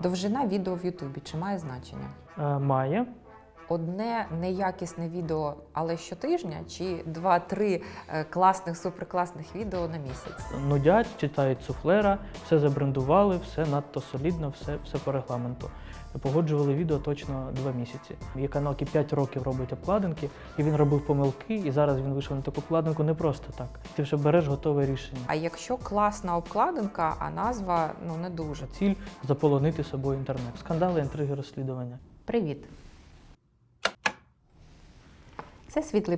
Довжина відео в Ютубі чи має значення? Має. Одне неякісне відео, але щотижня, чи 2-3 класних, суперкласних відео на місяць? Нудять, читають суфлера, все забрендували, все надто солідно, все по регламенту. Погоджували відео точно 2 місяці. Є канал, який 5 років робить обкладинки, і він робив помилки, і зараз він вийшов на таку обкладинку не просто так. Ти вже береш готове рішення. А якщо класна обкладинка, а назва не дуже? Ціль – заполонити собою інтернет. Скандали, інтриги, розслідування. Привіт! Це світлий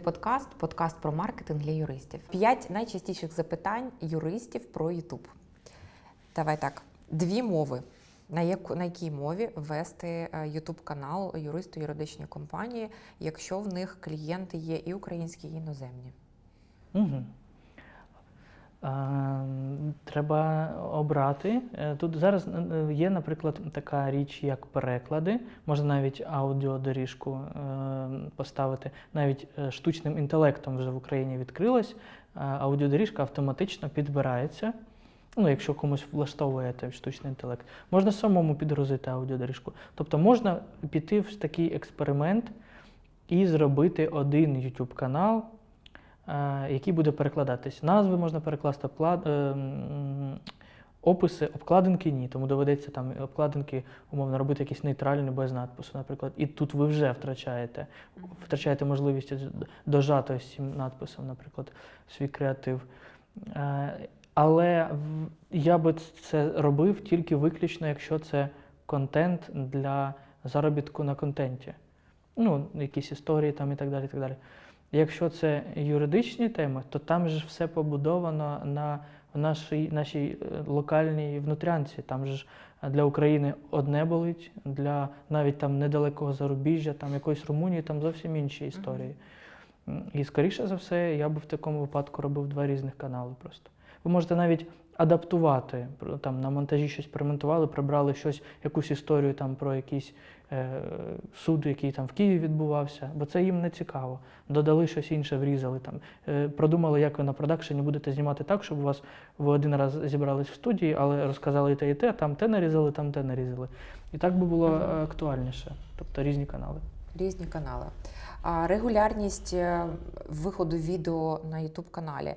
подкаст про маркетинг для юристів. 5 найчастіших запитань юристів про YouTube. Давай так, 2 мови. На якій мові вести YouTube-канал юристу юридичної компанії, якщо в них клієнти є і українські, і іноземні? Угу. Треба обрати. Тут зараз є, наприклад, така річ, як переклади. Можна навіть аудіодоріжку поставити. Навіть штучним інтелектом вже в Україні відкрилась. Аудіодоріжка автоматично підбирається. Якщо комусь влаштовує штучний інтелект. Можна самому підгрузити аудіодоріжку. Тобто можна піти в такий експеримент і зробити один YouTube-канал, який буде перекладатись. Назви можна перекласти, описи, обкладинки ні. Тому доведеться там обкладинки, умовно, робити якісь нейтральні без надпису, наприклад. І тут ви вже втрачаєте можливість дожати ось цим надписом, наприклад, свій креатив. Але я би це робив тільки виключно, якщо це контент для заробітку на контенті. Якісь історії там і так далі, і так далі. Якщо це юридичні теми, то там же все побудовано на нашій локальній внутрянці. Там же для України одне болить, для навіть там недалекого зарубіжжя, там якоїсь Румунії, там зовсім інші історії. І скоріше за все, я би в такому випадку робив 2 різних канали просто. Ви можете навіть адаптувати, там на монтажі щось перемонтували, прибрали якусь історію там про якийсь суд, який там в Києві відбувався, бо це їм не цікаво. Додали щось інше, врізали там. Продумали, як ви на продакшені будете знімати так, щоб ви один раз зібрались в студії, але розказали і те, там те нарізали, там те нарізали. І так би було актуальніше. Тобто різні канали. Різні канали. А регулярність виходу відео на YouTube-каналі.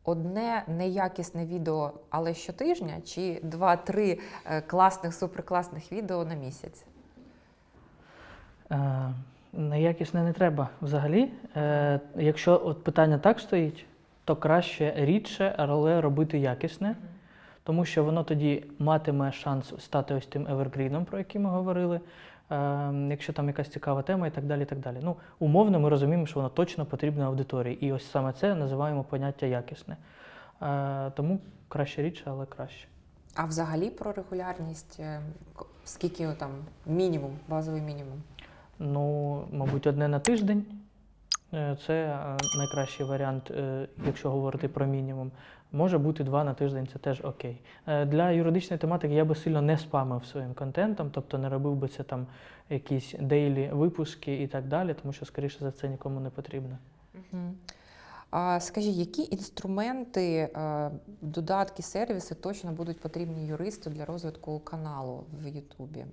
Одне неякісне відео, але щотижня, чи 2-3 класних, суперкласних відео на місяць? Неякісне не треба взагалі. Якщо от питання так стоїть, то краще рідше, але робити якісне, тому що воно тоді матиме шанс стати ось тим евергріном, про який ми говорили, якщо там якась цікава тема і так далі, і так далі. Умовно ми розуміємо, що воно точно потрібно аудиторії. І ось саме це називаємо поняття якісне. Тому краще рідше, але краще. А взагалі про регулярність, скільки там мінімум, базовий мінімум? Мабуть, 1 на тиждень. Це найкращий варіант, якщо говорити про мінімум. Може бути 2 на тиждень, це теж окей. Для юридичної тематики я би сильно не спамив своїм контентом, тобто не робив би це там якісь дейлі випуски і так далі, тому що, скоріше за це, нікому не потрібно. Скажи, які інструменти, додатки, сервіси точно будуть потрібні юристу для розвитку каналу в Ютубі?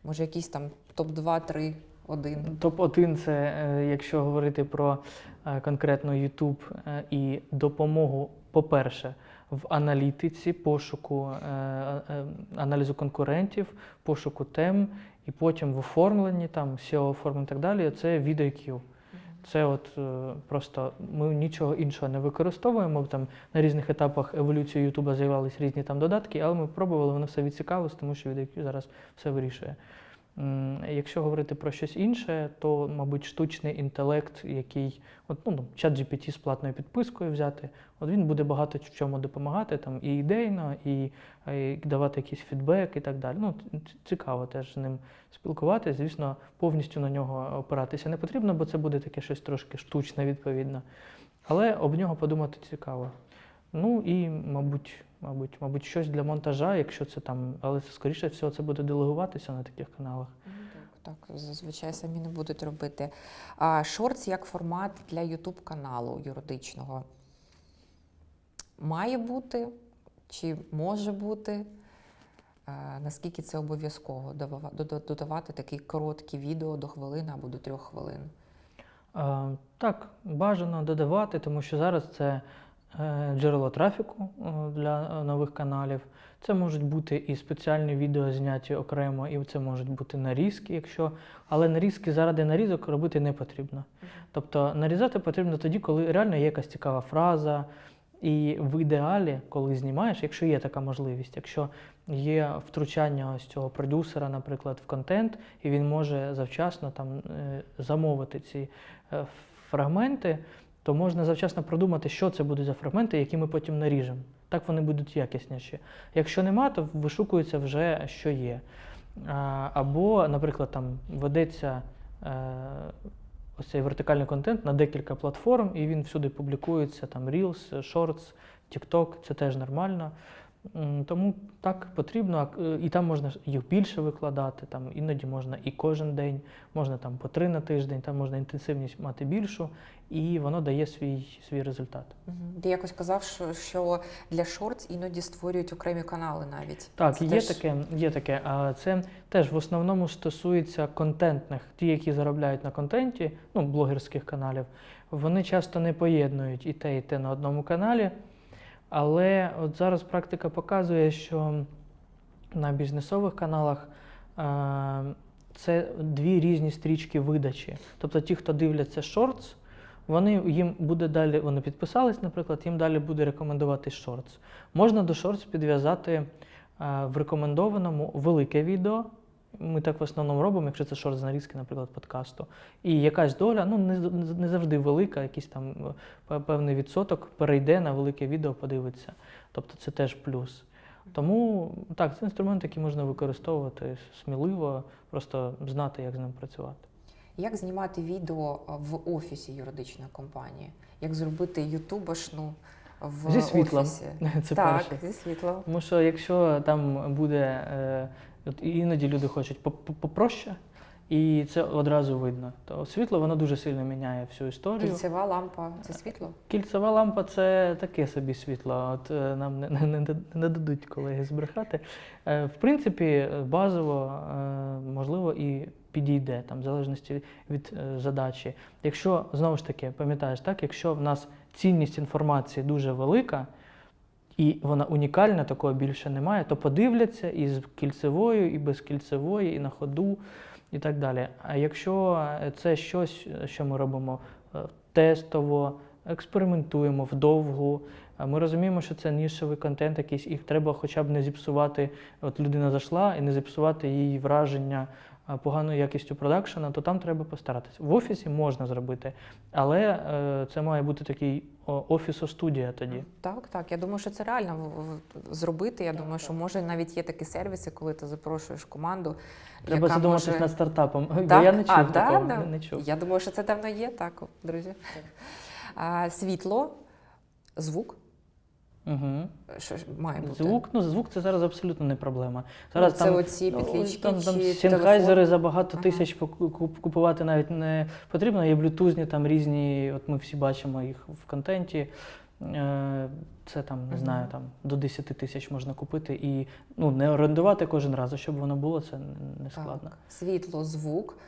Може, якісь там топ-2, 3, 1? Топ-1 – це, якщо говорити про конкретно YouTube і допомогу, по-перше, в аналітиці, пошуку, аналізу конкурентів, пошуку тем, і потім в оформленні, там, SEO-оформленні і так далі, це VidIQ. Це просто ми нічого іншого не використовуємо, там на різних етапах еволюції Ютуба з'явились різні там додатки, але ми пробували, воно все відцікавилось, тому що VidIQ зараз все вирішує. Якщо говорити про щось інше, то, мабуть, штучний інтелект, який, ChatGPT з платною підпискою взяти, він буде багато в чому допомагати, там, і ідейно, і давати якийсь фідбек і так далі. Цікаво теж з ним спілкуватися. Звісно, повністю на нього опиратися не потрібно, бо це буде таке щось трошки штучне, відповідно. Але об нього подумати цікаво. І, мабуть, щось для монтажа, якщо це там, але скоріше всього це буде делегуватися на таких каналах. Так, зазвичай самі не будуть робити. Шортс як формат для YouTube-каналу юридичного має бути чи може бути? Наскільки це обов'язково додавати такі короткі відео до хвилини або до 3 хвилин? Так, бажано додавати, тому що зараз це джерело трафіку для нових каналів. Це можуть бути і спеціальні відео зняті окремо, і це можуть бути нарізки, але нарізки заради нарізок робити не потрібно. Тобто нарізати потрібно тоді, коли реально є якась цікава фраза, і в ідеалі, коли знімаєш, якщо є така можливість, якщо є втручання ось цього продюсера, наприклад, в контент, і він може завчасно там замовити ці фрагменти, то можна завчасно продумати, що це будуть за фрагменти, які ми потім наріжемо. Так вони будуть якісніші. Якщо нема, то вишукується вже, що є. Або, наприклад, там ведеться ось цей вертикальний контент на декілька платформ, і він всюди публікується, там Reels, Shorts, TikTok, це теж нормально. Тому так потрібно, і там можна їх більше викладати, там іноді можна і кожен день, можна там по 3 на тиждень, там можна інтенсивність мати більшу, і воно дає свій результат. Ти якось казав, що для шортс іноді створюють окремі канали навіть. Так, це є таке. А це теж в основному стосується контентних. Ті, які заробляють на контенті, блогерських каналів, вони часто не поєднують і те на одному каналі. Але от зараз практика показує, що на бізнесових каналах це 2 різні стрічки видачі. Тобто ті, хто дивляться Shorts, їм буде далі, вони підписались, наприклад, їм далі буде рекомендувати Shorts. Можна до Shorts підв'язати в рекомендованому велике відео. Ми так в основному робимо, якщо це шорт з нарізки, наприклад, подкасту. І якась доля, не завжди велика, якийсь там певний відсоток перейде на велике відео, подивиться. Тобто це теж плюс. Тому так, це інструмент, який можна використовувати сміливо, просто знати, як з ним працювати. Як знімати відео в офісі юридичної компанії? Як зробити ютубашну в зі світлом. офісі? Це так, перше. зі світлом. Тому що якщо там буде, іноді люди хочуть попроще, і це одразу видно, то світло, воно дуже сильно міняє всю історію. Кільцева лампа – це світло? Кільцева лампа – це таке собі світло, нам не дадуть колеги збрехати. В принципі, базово, можливо, і підійде, там, в залежності від задачі. Якщо, знову ж таки, пам'ятаєш, так, якщо в нас цінність інформації дуже велика, і вона унікальна, такого більше немає, то подивляться і з кільцевою, і без кільцевої, і на ходу, і так далі. А якщо це щось, що ми робимо тестово, експериментуємо вдовгу, ми розуміємо, що це нішевий контент якийсь, і треба хоча б не зіпсувати, от людина зайшла, і не зіпсувати її враження поганою якістю продакшена, то там треба постаратися. В офісі можна зробити, але це має бути такий офісо-студія тоді. Так. Я думаю, що це реально зробити. Я думаю, що може навіть є такі сервіси, коли ти запрошуєш команду, треба яка задуматись може... над стартапом. Так? Бо я не чув такого. Не чув. Я думаю, що це давно є, так, друзі. Світло, звук. Угу. Що має бути? Звук це зараз абсолютно не проблема. Зараз це оці підлічки там чи сінхайзери за багато тисяч купувати навіть не потрібно. Є блютузні, там різні, от ми всі бачимо їх в контенті. Це там, не знаю, там до 10 тисяч можна купити і не орендувати кожен раз, а щоб воно було, це не складно. Так. Світло, звук,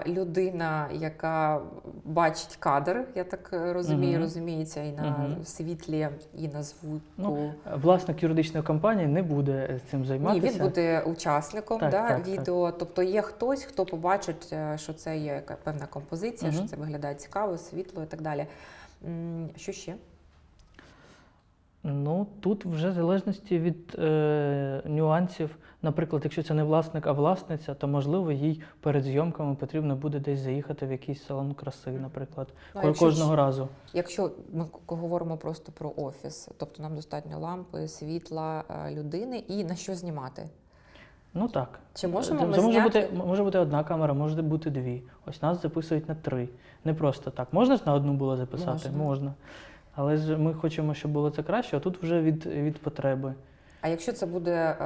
людина, яка бачить кадр, я так розумію, розуміється і на світлі, і на звуку. Власник юридичної компанії не буде цим займатися. Ні, він буде учасником відео. Так. Тобто є хтось, хто побачить, що це є певна композиція, що це виглядає цікаво, світло і так далі. Що ще? Тут вже в залежності від нюансів. Наприклад, якщо це не власник, а власниця, то, можливо, їй перед зйомками потрібно буде десь заїхати в якийсь салон краси, наприклад, кожного разу. Якщо ми говоримо просто про офіс, тобто нам достатньо лампи, світла, людини і на що знімати? Так. Чи можемо ми зняти? Може бути одна камера, може бути 2. Ось нас записують на 3. Не просто так. Можна ж на одну було записати? Можна. Але ж ми хочемо, щоб було це краще, а тут вже від потреби. А якщо це буде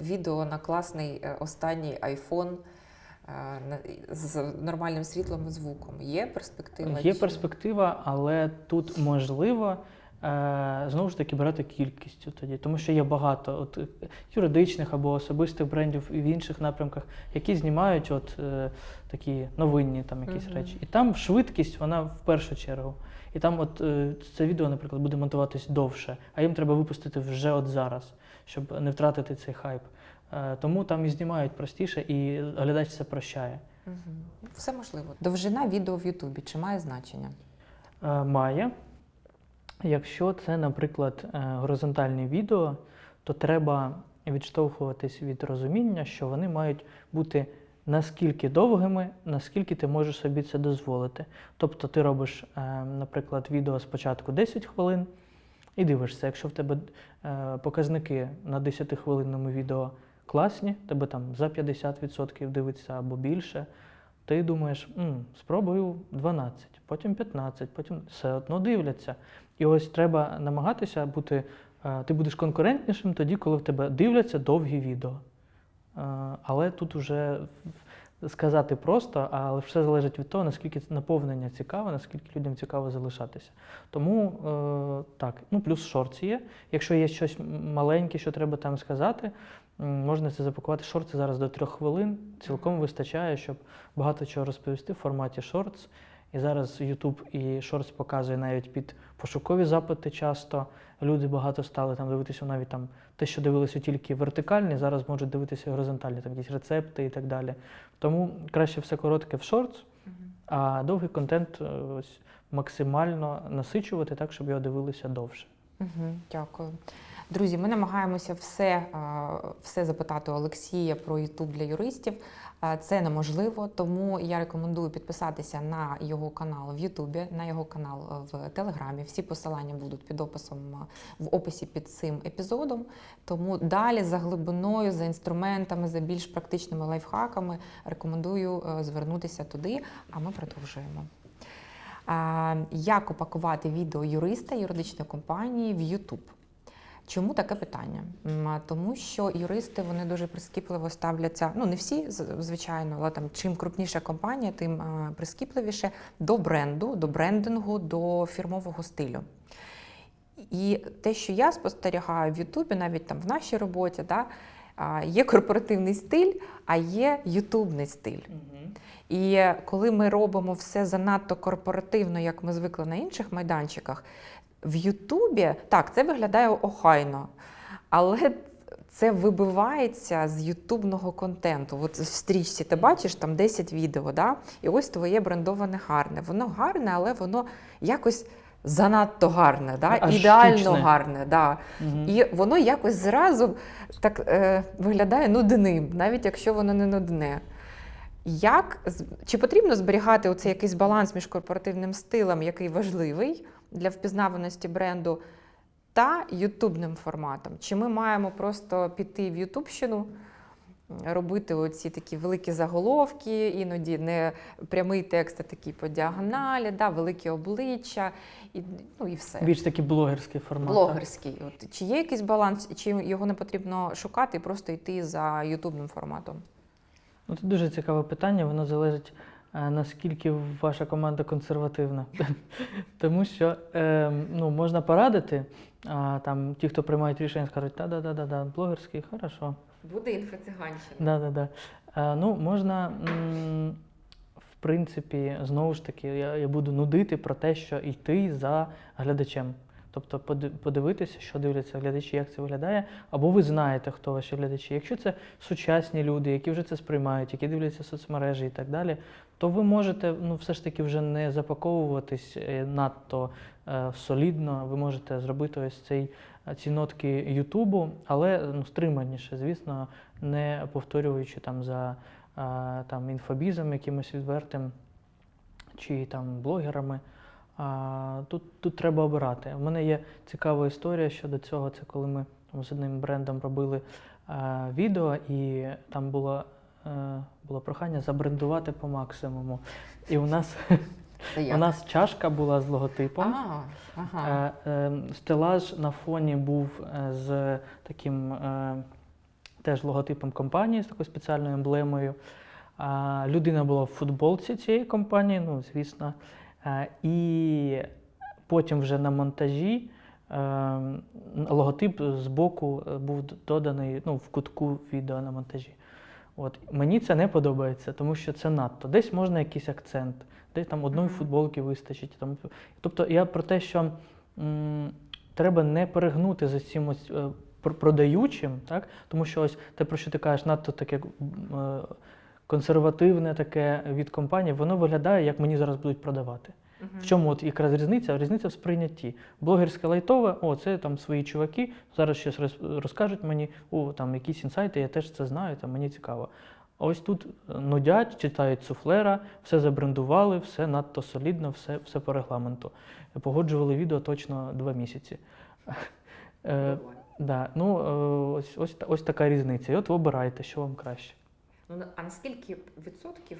відео на класний останній iPhone з нормальним світлом і звуком, є перспектива? Є перспектива, але тут можливо знову ж таки брати кількістю тоді, тому що є багато юридичних або особистих брендів і в інших напрямках, які знімають такі новинні там якісь речі. І там швидкість, вона в першу чергу. І там це відео, наприклад, буде монтуватись довше, а їм треба випустити вже зараз, щоб не втратити цей хайп. Тому там і знімають простіше, і глядач це прощає. Все можливо. Довжина відео в Ютубі чи має значення? Має. Якщо це, наприклад, горизонтальні відео, то треба відштовхуватись від розуміння, що вони мають бути наскільки довгими, наскільки ти можеш собі це дозволити. Тобто ти робиш, наприклад, відео спочатку 10 хвилин і дивишся, якщо в тебе показники на 10-хвилинному відео класні, тебе там за 50% дивиться або більше, ти думаєш, спробую 12, потім 15, потім все одно дивляться. І ось треба намагатися бути, ти будеш конкурентнішим тоді, коли в тебе дивляться довгі відео. Але тут вже сказати просто, але все залежить від того, наскільки наповнення цікаве, наскільки людям цікаво залишатися. Тому так, плюс шортс є. Якщо є щось маленьке, що треба там сказати, можна це запакувати. Шортси зараз до 3 хвилин, цілком вистачає, щоб багато чого розповісти в форматі шортс. І зараз YouTube і Shorts показує навіть під пошукові запити часто. Люди багато стали там дивитися навіть там те, що дивилися тільки вертикальні, зараз можуть дивитися горизонтальні, там якісь рецепти і так далі. Тому краще все коротке в Shorts, а довгий контент максимально насичувати так, щоб його дивилися довше. Дякую. Друзі, ми намагаємося все запитати у Олексія про YouTube для юристів. Це неможливо, тому я рекомендую підписатися на його канал в Ютубі, на його канал в Телеграмі. Всі посилання будуть під описом, в описі під цим епізодом. Тому далі за глибиною, за інструментами, за більш практичними лайфхаками рекомендую звернутися туди, а ми продовжуємо. Як упакувати відео юриста юридичної компанії в YouTube? Чому таке питання? Тому що юристи, вони дуже прискіпливо ставляться, не всі, звичайно, але там чим крупніша компанія, тим прискіпливіше до бренду, до брендингу, до фірмового стилю. І те, що я спостерігаю в Ютубі, навіть там в нашій роботі, є корпоративний стиль, а є ютубний стиль. І коли ми робимо все занадто корпоративно, як ми звикли на інших майданчиках, в Ютубі, так, це виглядає охайно, але це вибивається з ютубного контенту. От в стрічці ти бачиш там 10 відео, і ось твоє брендоване гарне. Воно гарне, але воно якось занадто гарне, ідеально штучне. Гарне. І воно якось зразу так виглядає нудним, навіть якщо воно не нудне. Чи потрібно зберігати оцей якийсь баланс між корпоративним стилем, який важливий для впізнаваності бренду, та ютубним форматом? Чи ми маємо просто піти в ютубщину, робити оці такі великі заголовки, іноді не прямий текст, а такий по діагоналі, великі обличчя і все. Більш такий блогерський формат. Блогерський. Чи є якийсь баланс, чи його не потрібно шукати і просто йти за ютубним форматом? Це дуже цікаве питання, воно залежить, наскільки ваша команда консервативна. Тому що можна порадити, а там ті, хто приймають рішення, скажуть, блогерський, хорошо. Буде інфоциганщина. Можна, в принципі, знову ж таки, я буду нудити про те, що йти за глядачем. Тобто подивитися, що дивляться глядачі, як це виглядає, або ви знаєте, хто ваші глядачі. Якщо це сучасні люди, які вже це сприймають, які дивляться соцмережі і так далі, то ви можете все ж таки вже не запаковуватись надто солідно, ви можете зробити ось ці нотки Ютубу, але стриманіше, звісно, не повторюючи там за інфобізом якимось відвертим чи там блогерами. Тут треба обирати. У мене є цікава історія щодо цього. Це коли ми з одним брендом робили відео, і там було прохання забрендувати по максимуму. І у нас чашка була з логотипом. Стелаж на фоні був з таким теж логотипом компанії, з такою спеціальною емблемою. Людина була в футболці цієї компанії, звісно. І потім вже на монтажі логотип збоку був доданий в кутку відео на монтажі. От. Мені це не подобається, тому що це надто. Десь можна якийсь акцент, десь там одної футболки вистачить. Тобто я про те, що треба не перегнути за цим ось продаючим, так? Тому що ось те, про що ти кажеш, надто таке консервативне таке від компанії, воно виглядає, як мені зараз будуть продавати. В чому от якраз різниця? Різниця в сприйнятті. Блогерське лайтове, це там свої чуваки, зараз щось розкажуть мені, там якісь інсайти, я теж це знаю, там мені цікаво. А ось тут нудять, читають суфлера, все забрендували, все надто солідно, все по регламенту. Погоджували відео точно 2 місяці. Ось така різниця. І от вибирайте, що вам краще. А наскільки відсотків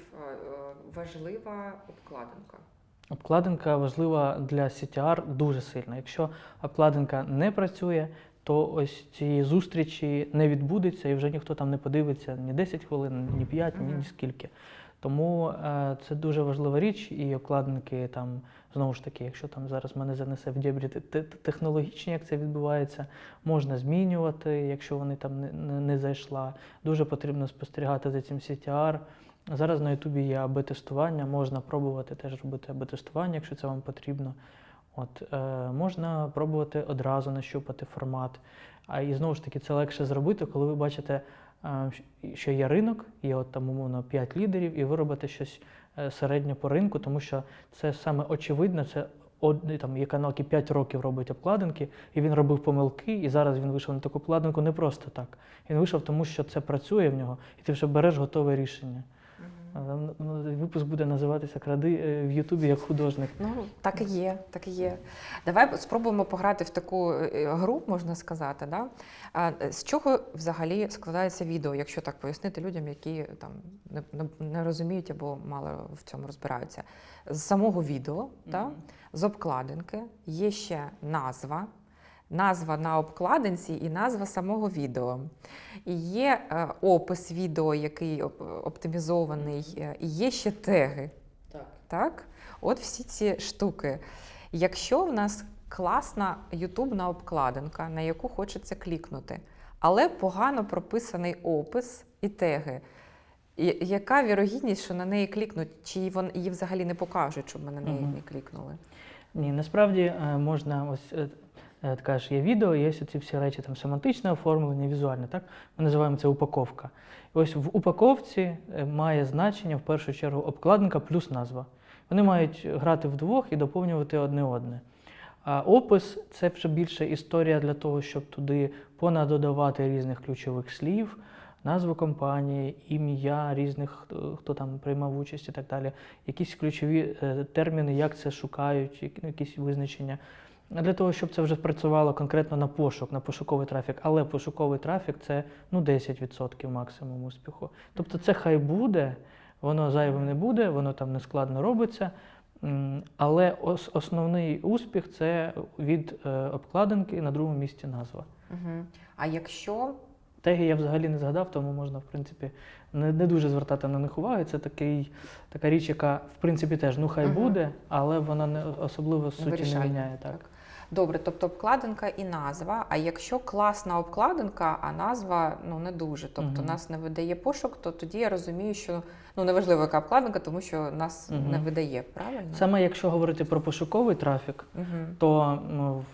важлива обкладинка? Обкладинка важлива для CTR дуже сильно. Якщо обкладинка не працює, то ось цієї зустрічі не відбудеться і вже ніхто там не подивиться ні 10 хвилин, ні 5, ні скільки. Тому це дуже важлива річ, і обкладинки там, знову ж таки, якщо там зараз мене занесе в дєбрі технологічні, як це відбувається, можна змінювати, якщо вони там не зайшла. Дуже потрібно спостерігати за цим CTR. Зараз на Ютубі є АБ-тестування, можна пробувати теж робити АБ-тестування, якщо це вам потрібно. Можна пробувати одразу нащупати формат. І знову ж таки, це легше зробити, коли ви бачите, що є ринок, є там, умовно, 5 лідерів, і ви робите щось середньо по ринку, тому що це саме очевидно, це є канал, який 5 років робить обкладинки, і він робив помилки, і зараз він вийшов на таку обкладинку не просто так. Він вийшов тому, що це працює в нього, і ти вже береш готове рішення. Випуск буде називатися «Кради в Ютубі як художник». Так і є. Давай спробуємо пограти в таку гру, можна сказати. Да? З чого взагалі складається відео, якщо так пояснити людям, які там не розуміють або мало в цьому розбираються? З самого відео, з обкладинки, є ще назва на обкладинці і назва самого відео. І є опис відео, який оптимізований, і є ще теги. Так? От всі ці штуки. Якщо в нас класна ютубна обкладинка, на яку хочеться клікнути, але погано прописаний опис і теги, яка вірогідність, що на неї клікнуть, чи її взагалі не покажуть, щоб ми на неї не клікнули? Ні, насправді можна ось... Ти кажеш, є відео, є ці всі речі, там семантичне оформлення, візуальне, так? Ми називаємо це упаковка. І ось в упаковці має значення, в першу чергу, обкладинка плюс назва. Вони мають грати вдвох і доповнювати одне одне. А опис – це вже більше історія для того, щоб туди понадодавати різних ключових слів, назву компанії, ім'я різних, хто там приймав участь і так далі, якісь ключові терміни, як це шукають, якісь визначення. Для того, щоб це вже працювало конкретно на пошук, на пошуковий трафік. Але пошуковий трафік – це 10% максимум успіху. Тобто це хай буде, воно зайвим не буде, воно там не складно робиться. Але основний успіх – це від обкладинки, на другому місці назва. А якщо... Теги я взагалі не згадав, тому можна, в принципі, не дуже звертати на них увагу. Це така річ, яка, в принципі, теж, хай буде, але вона не особливо суті не міняє. Так. Добре, тобто обкладинка і назва. А якщо класна обкладинка, а назва не дуже, тобто нас не видає пошук, то тоді я розумію, що неважливо, яка обкладинка, тому що нас не видає, правильно? Саме якщо говорити про пошуковий трафік, то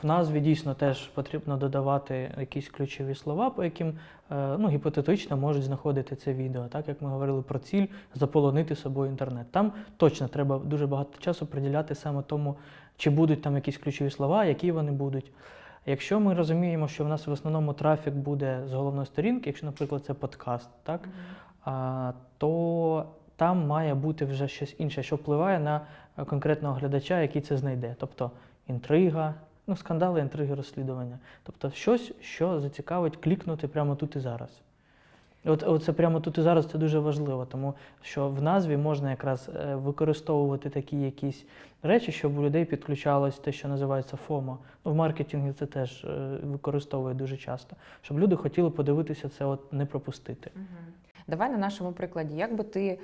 в назві дійсно теж потрібно додавати якісь ключові слова, по яким гіпотетично можуть знаходити це відео. Так, як ми говорили про ціль – заполонити собою інтернет. Там точно треба дуже багато часу приділяти саме тому, чи будуть там якісь ключові слова, які вони будуть. Якщо ми розуміємо, що в нас в основному трафік буде з головної сторінки, якщо, наприклад, це подкаст, так, то там має бути вже щось інше, що впливає на конкретного глядача, який це знайде. Тобто інтрига, скандали, інтриги, розслідування. Тобто щось, що зацікавить клікнути прямо тут і зараз. Оце прямо тут і зараз це дуже важливо, тому що в назві можна якраз використовувати такі якісь речі, щоб у людей підключалось те, що називається FOMO. В маркетингі це теж використовують дуже часто, щоб люди хотіли подивитися це, не пропустити. Давай на нашому прикладі, як би ти,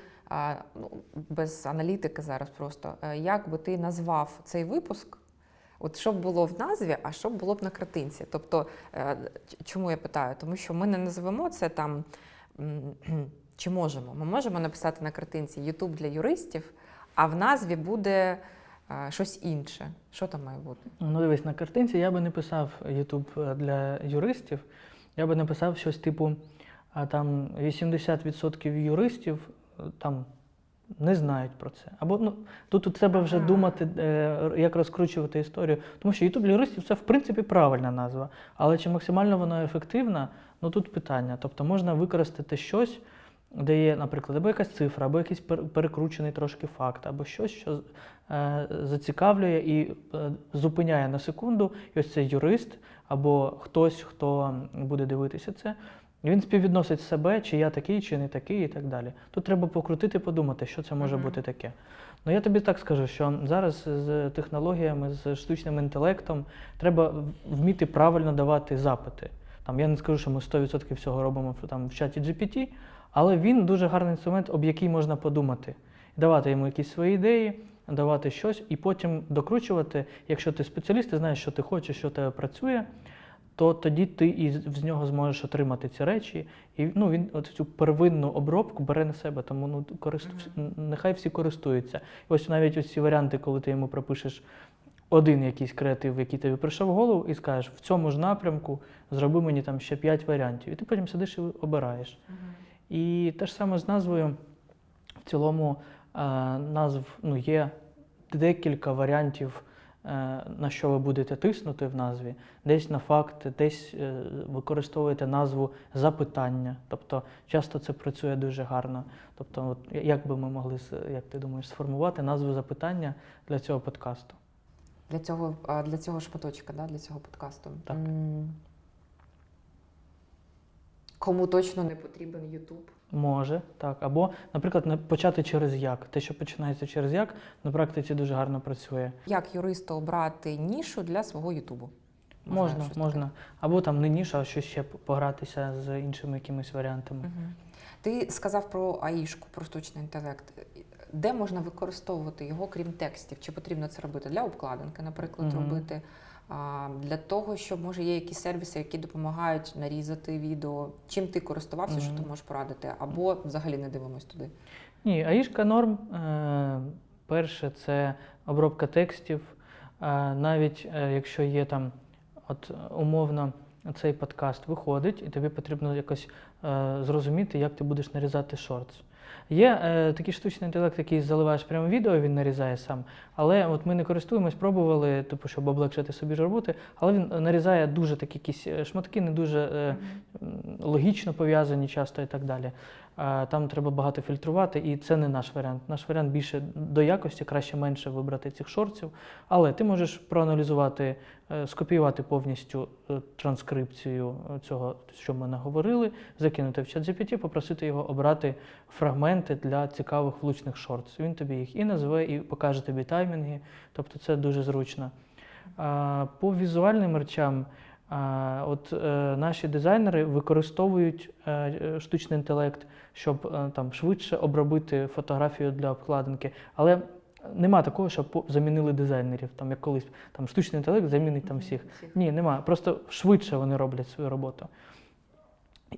без аналітики зараз просто, як би ти назвав цей випуск, От що б було в назві, а що б було б на картинці. Тобто, чому я питаю? Тому що ми не називемо це там, чи можемо. Ми можемо написати на картинці YouTube для юристів, а в назві буде щось інше. Що там має бути? Ну, дивись, на картинці я би не писав YouTube для юристів, я би написав щось типу, там 80% юристів там не знають про це. Або ну, тут треба вже думати, як розкручувати історію. Тому що YouTube для юристів це в принципі правильна назва. Але чи максимально вона ефективна, ну тут питання. Тобто можна використати щось, де є, наприклад, або якась цифра, або якийсь перекручений трошки факт, або щось, що зацікавлює і зупиняє на секунду, і ось цей юрист, або хтось, хто буде дивитися це, він співвідносить себе, чи я такий, чи не такий, і так далі. Тут треба покрутити, подумати, що це може бути таке. Ну я тобі так скажу, що зараз з технологіями, з штучним інтелектом треба вміти правильно давати запити. Там, я не скажу, що ми 100% всього робимо там, в чаті GPT, але він дуже гарний інструмент, об який можна подумати. Давати йому якісь свої ідеї, давати щось і потім докручувати. Якщо ти спеціаліст, ти знаєш, що ти хочеш, що в тебе працює, то тоді ти з нього зможеш отримати ці речі. І ну, він цю первинну обробку бере на себе, тому ну, нехай всі користуються. І ось навіть ось ці варіанти, коли ти йому пропишеш один якийсь креатив, який тобі прийшов в голову, і скажеш, в цьому ж напрямку зроби мені там ще 5 варіантів. І ти потім сидиш і обираєш. І те ж саме з назвою. В цілому назв, ну, є декілька варіантів, на що ви будете тиснути в назві. Десь на факт, десь використовуєте назву запитання. Тобто часто це працює дуже гарно. Тобто, от, як би ми могли, як ти думаєш, сформувати назву запитання для цього подкасту? Для цього шматочка, да? Для цього подкасту. Так. Кому точно не потрібен YouTube? Може, так. Або, наприклад, почати через як. Те, що починається через як, на практиці дуже гарно працює. Як юристу обрати нішу для свого Ютубу? Можна. Або там не ніша, а щось ще погратися з іншими якимись варіантами. Ти сказав про АІшку, про штучний інтелект. Де можна використовувати його, крім текстів? Чи потрібно це робити? Для обкладинки, наприклад, робити? Для того, щоб, може, є якісь сервіси, які допомагають нарізати відео. Чим ти користувався, що ти можеш порадити? Або взагалі не дивимось туди? Ні, АІшка норм. Перше, це обробка текстів. Навіть якщо є там, от умовно, цей подкаст виходить, і тобі потрібно якось зрозуміти, як ти будеш нарізати шортс. Є такий штучний інтелект, який заливаєш прямо відео, він нарізає сам, але от ми не користуємось, пробували, типу, щоб облегшити собі роботи, але він нарізає дуже такі якісь шматки, не дуже логічно пов'язані часто і так далі. Там треба багато фільтрувати, і це не наш варіант. Наш варіант більше до якості, краще менше вибрати цих шортсів, але ти можеш проаналізувати, скопіювати повністю транскрипцію цього, що ми наговорили, закинути в ChatGPT, попросити його обрати фрагменти для цікавих влучних шортс. Він тобі їх і назве, і покаже тобі таймінги, тобто це дуже зручно. По візуальним речам, наші дизайнери використовують штучний інтелект, щоб там швидше обробити фотографію для обкладинки, але нема такого, щоб замінили дизайнерів, там як колись там штучний інтелект замінить там всіх. Ні, нема. Просто швидше вони роблять свою роботу.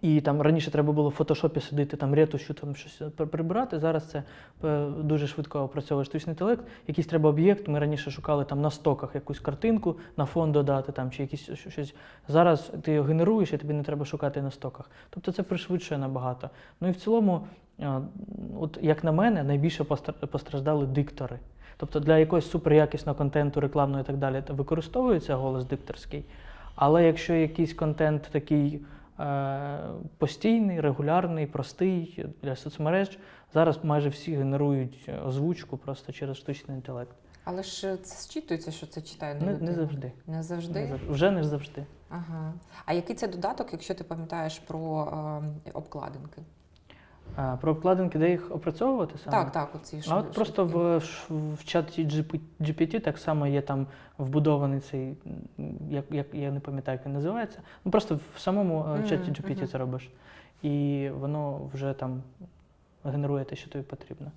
І там раніше треба було в фотошопі сидіти, там ретушю, там щось прибирати. Зараз це дуже швидко опрацьовує штучний інтелект. Якийсь треба об'єкт, ми раніше шукали там на стоках якусь картинку, на фон додати там, чи якісь щось. Зараз ти його генеруєш, і тобі не треба шукати на стоках. Тобто це пришвидшує набагато. Ну і в цілому, от як на мене, найбільше постраждали диктори. Тобто для якогось суперякісного контенту, рекламного і так далі, використовується голос дикторський. Але якщо якийсь контент такий постійний, регулярний, простий для соцмереж, зараз майже всі генерують озвучку просто через штучний інтелект. Але ж це зчитується, що це читає не завжди. Не завжди? Вже не завжди. Ага. А який це додаток, якщо ти пам'ятаєш про обкладинки? Про обкладинки, де їх опрацьовувати саме? Так, оці ж. А от просто в чаті GPT так само є там вбудований цей, я не пам'ятаю, як він називається. Ну просто в самому чаті GPT це робиш. І воно вже там генерує те, що тобі потрібно.